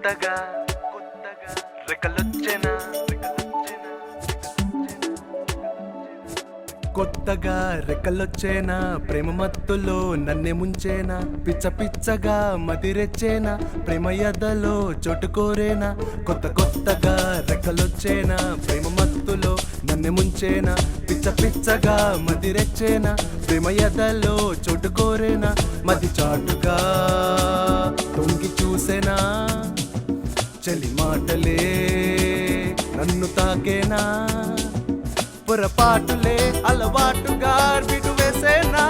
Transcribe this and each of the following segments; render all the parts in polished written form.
కొత్తగా రెక్కలొచ్చెనా కొత్తగా రెక్కలొచ్చేనా ప్రేమ మత్తులో నన్నే ముంచేనా పిచ్చ పిచ్చగా మదిరెచ్చేనా ప్రేమ యదలో చోటు కోరేనా కొత్తగా రెక్కలొచ్చేనా ప్రేమ మత్తులో నన్నే ముంచేనా పిచ్చ పిచ్చగా మదిరెచ్చేనా ప్రేమ యదలో చోటు కోరేనా మది చాటుగా తొంగి చూసేనా చలి మాటలే నన్ను తాకేనా పొరపాటులే అలవాటుగా విడు వేసేనా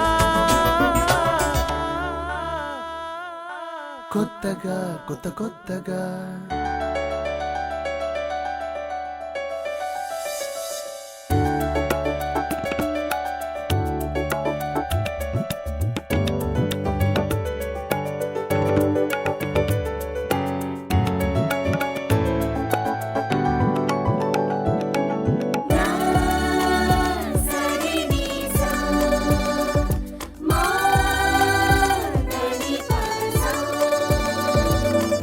కొత్తగా కొత్తగా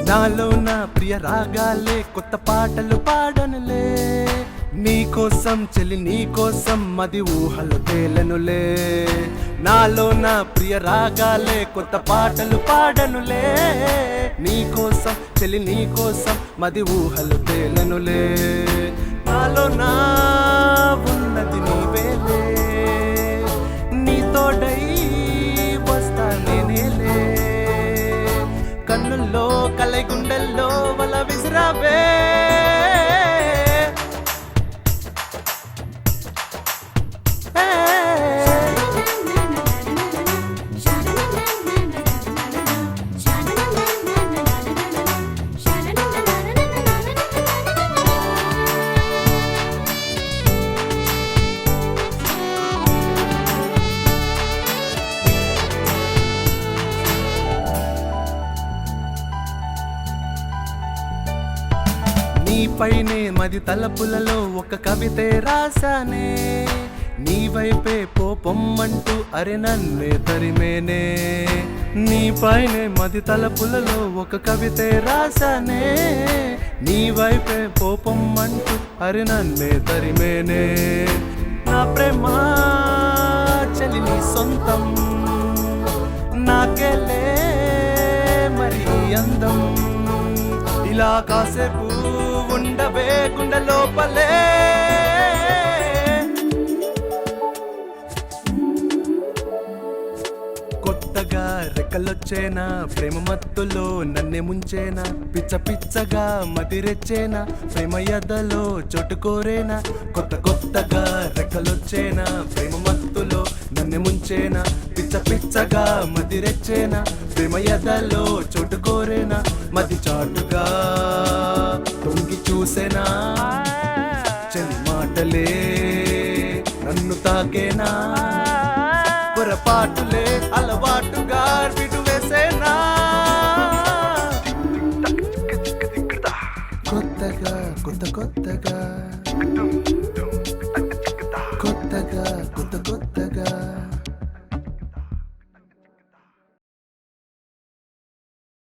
నాలో నా ప్రియ రాగాలే కొత్త పాటలు పాడనులే నీకోసం చెలి నీకోసం మది ఊహలు తేలనులే నాలో నా ప్రియ రాగాలే కొత్త పాటలు పాడనులే నీకోసం చెలి నీకోసం మది ఊహలు తేలనులే నాలో నా ఉన్నది నీవేలే నీతోడై వస్తా నేనేలే కన్నుల్లో కలై గుండెల్లో వల విసిరావే పైనే మది తలపులలో ఒక కవితే రాసానే నీ వైపే పోపొమ్మంటూ అరె నన్నే తరిమేనే నీ పైనే మది తలపులలో ఒక కవితే రాసానే నీ వైపే పోపొమ్మంటూ అరె నన్నే తరిమేనే నా ప్రేమ చలి నీ సొంతం నాకెలే మరి అందం ఇలా కాసేపు ఉండవే గుండె లోపలే కొత్తగా రెక్కలొచ్చేనా ప్రేమ మత్తులో నన్నే ముంచేనా పిచ్చ పిచ్చగా మదిరెచ్చేనా ప్రేమ యదలో చోటు కోరేనా కొత్తగా రెక్కలొచ్చేనా ప్రేమ మత్తులో నన్నే ముంచేనా పిచ్చ పిచ్చగా మదిరెచ్చేనా ప్రేమ యదలో చోటు కోరేనా మది చాటుగా తొంగి చూసేనా చలి మాటలే నన్ను తాకేనా పొరపాటులే అలవాటుగా విడు వేసేనా కొత్తగా కొత్తగా